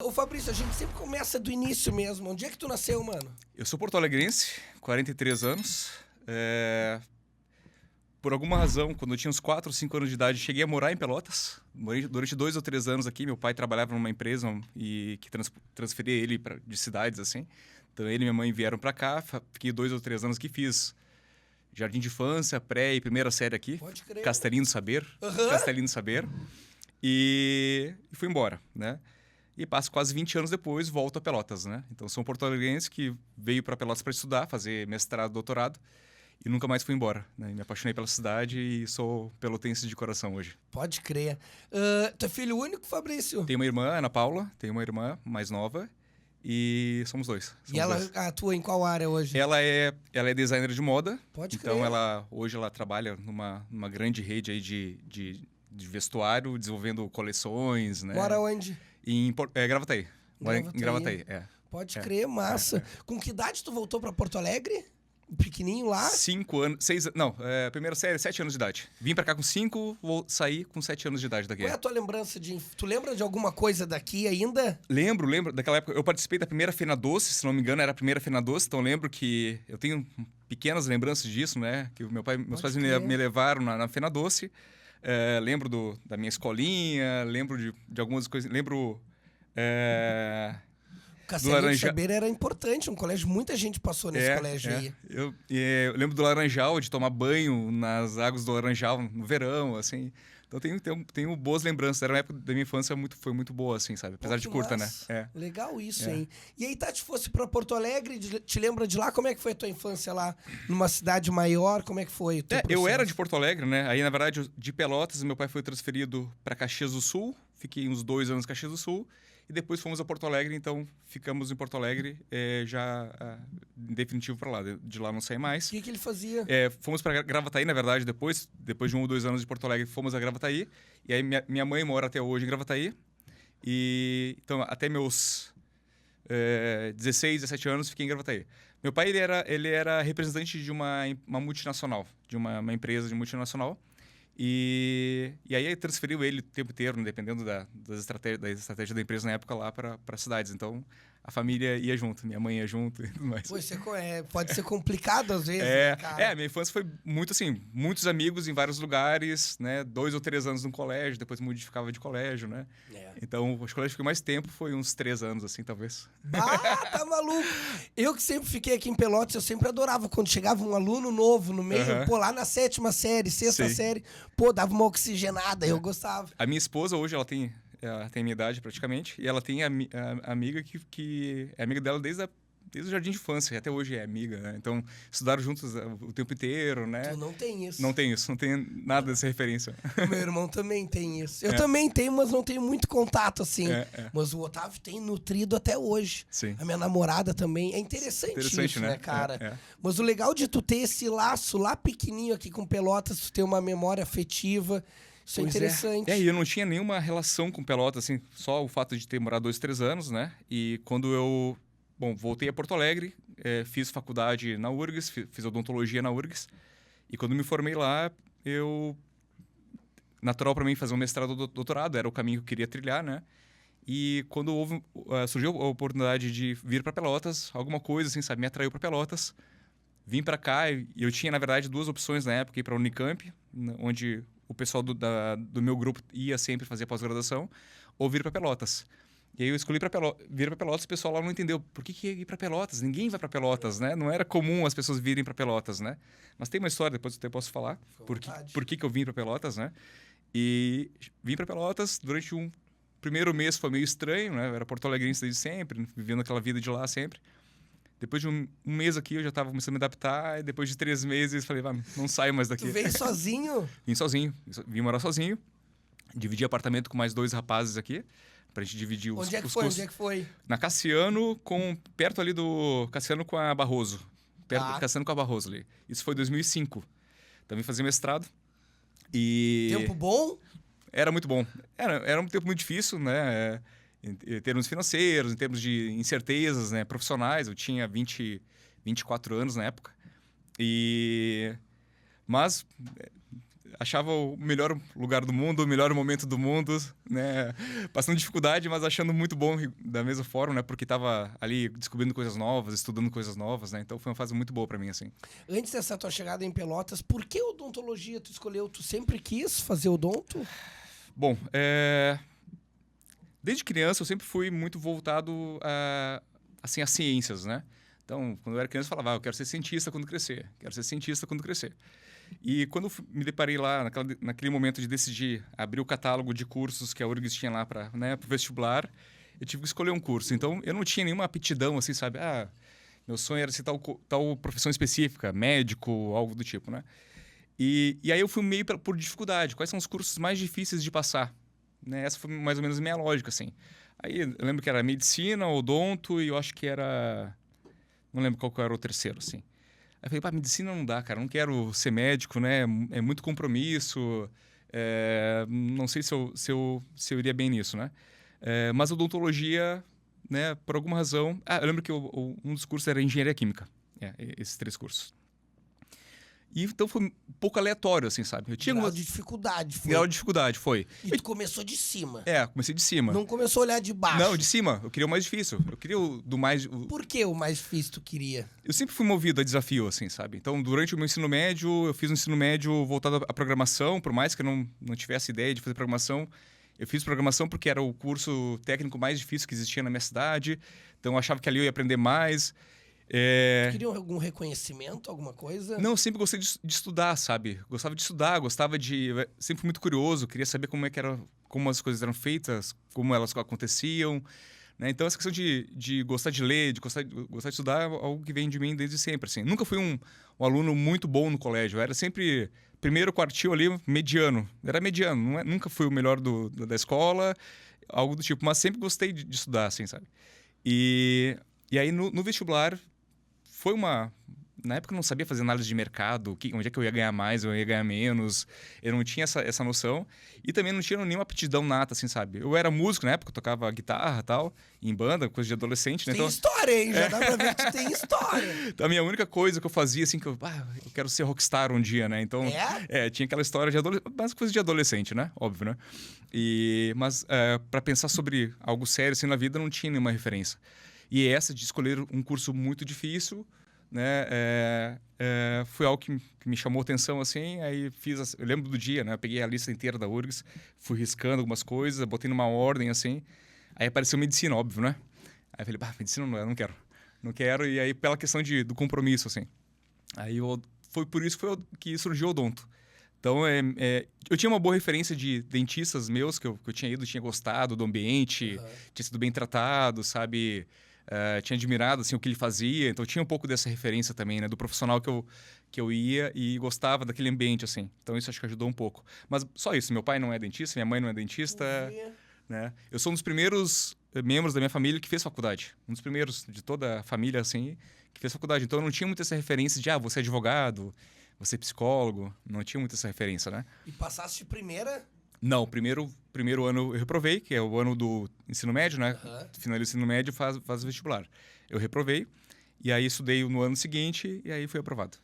Ô Fabrício, a gente sempre começa do início mesmo. Onde é que tu nasceu, mano? Eu sou porto-alegrense, 43 anos. Por alguma razão, quando eu tinha uns 4 ou 5 anos de idade, cheguei a morar em Pelotas. Morei durante 2 ou 3 anos aqui. Meu pai trabalhava numa empresa e que transferia ele de cidades, assim. Então ele e minha mãe vieram pra cá. Fiquei 2 ou 3 anos aqui, fiz jardim de infância, pré e primeira série aqui. Pode crer. Castelinho do Saber. Aham. Castelinho do Saber. E fui embora, né? E passo quase 20 anos depois, volto a Pelotas, né? Então, sou um porto-alegrense que veio para Pelotas para estudar, fazer mestrado, doutorado, e nunca mais fui embora, né? Me apaixonei pela cidade e sou pelotense de coração hoje. Pode crer. Tu é filho único, Fabrício? Tenho uma irmã, Ana Paula, tenho uma irmã mais nova, e somos dois. E ela atua em qual área hoje? Ela é designer de moda. Pode então crer. Hoje ela trabalha numa grande rede aí de vestuário, desenvolvendo coleções, né? Mora onde? Gravataí. Mora em Gravataí, Pode crer, massa. Com que idade tu voltou pra Porto Alegre? Pequenininho lá? 5 anos, 6, não, primeira série, 7 anos de idade. Vim pra cá com 5, vou sair com 7 anos de idade daqui. Qual é a tua lembrança de... Tu lembra de alguma coisa daqui ainda? Lembro, daquela época, eu participei da primeira Fena Doce, se não me engano era a primeira Fena Doce, então lembro que eu tenho pequenas lembranças disso, né, que meus pais me levaram na Fena Doce. Lembro da minha escolinha, lembro de algumas coisas, lembro... O Castelinho do Saber era importante, um colégio, muita gente passou nesse colégio aí. Eu lembro do Laranjal, de tomar banho nas águas do Laranjal no verão, assim. Então tenho boas lembranças. Era uma época da minha infância foi muito boa, assim, sabe? Apesar de curta, massa. né? Legal isso, hein? E aí, Tati, fosse pra Porto Alegre, te lembra de lá? Como é que foi a tua infância lá? Numa cidade maior, como é que foi o teu processo? Eu era de Porto Alegre, né? Aí, na verdade, de Pelotas, meu pai foi transferido pra Caxias do Sul. Fiquei uns 2 anos em Caxias do Sul. E depois fomos a Porto Alegre, então ficamos em Porto Alegre já em definitivo pra lá. De lá não saí mais. O que ele fazia? Fomos pra Gravataí, na verdade, depois de 1 ou 2 anos de Porto Alegre, fomos a Gravataí. E aí minha mãe mora até hoje em Gravataí. E então, até meus 16, 17 anos, fiquei em Gravataí. Meu pai, ele era representante de uma multinacional, de uma empresa de multinacional. E aí transferiu ele o tempo inteiro, dependendo da estratégia da empresa na época lá para cidades. Então a família ia junto, minha mãe ia junto e tudo mais. Pô, pode ser complicado às vezes, né, cara? Minha infância foi muito assim, muitos amigos em vários lugares, né? 2 ou 3 anos no colégio, depois modificava de colégio, né? Então os colégios que fiquei mais tempo foi uns 3 anos, assim, talvez. Tá maluco! Eu que sempre fiquei aqui em Pelotas, eu sempre adorava quando chegava um aluno novo no meio, pô, lá na 7ª série, 6ª série, pô, dava uma oxigenada, eu gostava. A minha esposa hoje, ela tem a minha idade praticamente, e ela tem a amiga que é amiga dela desde o jardim de infância, até hoje é amiga, né? Então, estudaram juntos o tempo inteiro, né? Tu não tem isso. Não tem isso, não tem nada dessa referência. Meu irmão também tem isso. Eu também tenho, mas não tenho muito contato, assim. Mas o Otávio tem nutrido até hoje. Sim. A minha namorada também. É interessante isso, né, cara? Mas o legal de tu ter esse laço lá pequenininho aqui com Pelotas, tu ter uma memória afetiva... Isso é interessante. E eu não tinha nenhuma relação com Pelotas, assim, só o fato de ter morado 2, 3 anos, né? E quando eu, voltei a Porto Alegre, fiz faculdade na URGS, fiz odontologia na URGS, e quando me formei lá, natural para mim fazer um mestrado ou doutorado, era o caminho que eu queria trilhar, né? E quando surgiu a oportunidade de vir para Pelotas, alguma coisa, assim, sabe, me atraiu para Pelotas, vim para cá e eu tinha, na verdade, 2 opções na época, ir para a Unicamp, onde o pessoal do meu grupo ia sempre fazer pós-graduação, ou vir para Pelotas. E aí eu escolhi vir para Pelotas, o pessoal lá não entendeu por que ia ir para Pelotas. Ninguém vai para Pelotas, né? Não era comum as pessoas virem para Pelotas, né? Mas tem uma história, depois eu até posso falar por que eu vim para Pelotas, né? E vim para Pelotas durante primeiro mês foi meio estranho, né? Eu era porto-alegrense desde sempre, vivendo aquela vida de lá sempre. Depois de um mês aqui, eu já estava começando a me adaptar. E depois de 3 meses, falei, não saio mais daqui. Tu veio sozinho? Vim sozinho. Vim morar sozinho. Dividi apartamento com mais 2 rapazes aqui. Pra gente dividir os Onde é que foi? Na Cassiano, perto ali do... Cassiano com a Barroso. Cassiano com a Barroso ali. Isso foi em 2005. Também fazia mestrado. E... Tempo bom? Era muito bom. Era um tempo muito difícil, né? Em termos financeiros, em termos de incertezas, né, profissionais. Eu tinha 24 anos na época. Mas achava o melhor lugar do mundo, o melhor momento do mundo, né? Passando dificuldade, mas achando muito bom da mesma forma, né? Porque tava ali descobrindo coisas novas, estudando coisas novas, né? Então foi uma fase muito boa para mim, assim. Antes dessa tua chegada em Pelotas, por que odontologia tu escolheu? Tu sempre quis fazer odonto? Bom, desde criança eu sempre fui muito voltado assim, às ciências, né? Então, quando eu era criança, eu falava, eu quero ser cientista quando crescer. Quero ser cientista quando crescer. E quando eu me deparei lá, naquele momento de decidir abrir o catálogo de cursos que a URGS tinha lá para o vestibular, eu tive que escolher um curso. Então, eu não tinha nenhuma aptidão, assim, sabe? Meu sonho era ser tal profissão específica, médico, algo do tipo, né? E aí eu fui meio por dificuldade. Quais são os cursos mais difíceis de passar? Né? Essa foi mais ou menos a minha lógica, assim. Aí eu lembro que era medicina, odonto e eu acho que era... Não lembro qual que era o terceiro, assim. Aí eu falei, pá, medicina não dá, cara. Não quero ser médico, né? É muito compromisso. Não sei se eu iria bem nisso, né? Mas odontologia, né? Por alguma razão... eu lembro que um dos cursos era engenharia química. Esses 3 cursos. E então foi um pouco aleatório, assim, sabe? Eu tinha grau de dificuldade, foi. Grau de dificuldade, foi. E tu começou de cima. Comecei de cima. Não começou a olhar de baixo. Não, de cima. Eu queria o mais difícil. Eu queria o do mais... Por que o mais difícil tu queria? Eu sempre fui movido a desafio, assim, sabe? Então, durante o meu ensino médio, eu fiz um ensino médio voltado à programação, por mais que eu não tivesse ideia de fazer programação. Eu fiz programação porque era o curso técnico mais difícil que existia na minha cidade. Então, eu achava que ali eu ia aprender mais. Tu queria algum reconhecimento, alguma coisa? Não, eu sempre gostei de estudar, sabe? Gostava de estudar, sempre fui muito curioso, queria saber como as coisas eram feitas, como elas aconteciam, né? Então, essa questão de gostar de ler, de gostar de estudar é algo que vem de mim desde sempre, assim. Nunca fui um aluno muito bom no colégio, eu era sempre primeiro quartil ali, mediano. Era mediano, nunca fui o melhor da escola, algo do tipo, mas sempre gostei de estudar, assim, sabe? E aí, no vestibular... Foi Na época eu não sabia fazer análise de mercado, onde é que eu ia ganhar mais, eu ia ganhar menos. Eu não tinha essa noção. E também não tinha nenhuma aptidão nata, assim, sabe? Eu era músico na época, eu tocava guitarra e tal, em banda, coisa de adolescente, né? Tem história, hein? Já dá pra ver que tem história. Então, a minha única coisa que eu fazia, assim, eu quero ser rockstar um dia, né? Então, tinha aquela história de adolescente, mas coisa de adolescente, né? Óbvio, né? Mas para pensar sobre algo sério, assim, na vida, não tinha nenhuma referência. E essa de escolher um curso muito difícil, né, foi algo que me chamou atenção, assim, aí eu lembro do dia, né, eu peguei a lista inteira da URGS, fui riscando algumas coisas, botei numa ordem, assim, aí apareceu medicina, óbvio, né, aí eu falei, medicina não quero, e aí pela questão do compromisso, assim, aí foi por isso que surgiu o odonto. Então, eu tinha uma boa referência de dentistas meus, que eu tinha ido, tinha gostado do ambiente, tinha sido bem tratado, sabe... tinha admirado assim, o que ele fazia, então tinha um pouco dessa referência também, né, do profissional que eu ia e gostava daquele ambiente, assim. Então isso acho que ajudou um pouco. Mas só isso, meu pai não é dentista, minha mãe não é dentista, né? Eu sou um dos primeiros membros da minha família que fez faculdade, um dos primeiros de toda a família, assim, que fez faculdade. Então eu não tinha muito essa referência de, você é advogado, você é psicólogo, não tinha muito essa referência, né? E passaste de primeira? Não, primeiro ano eu reprovei, que é o ano do ensino médio, né? Finaliza o ensino médio, faz o vestibular. Eu reprovei, e aí estudei no ano seguinte, e aí fui aprovado.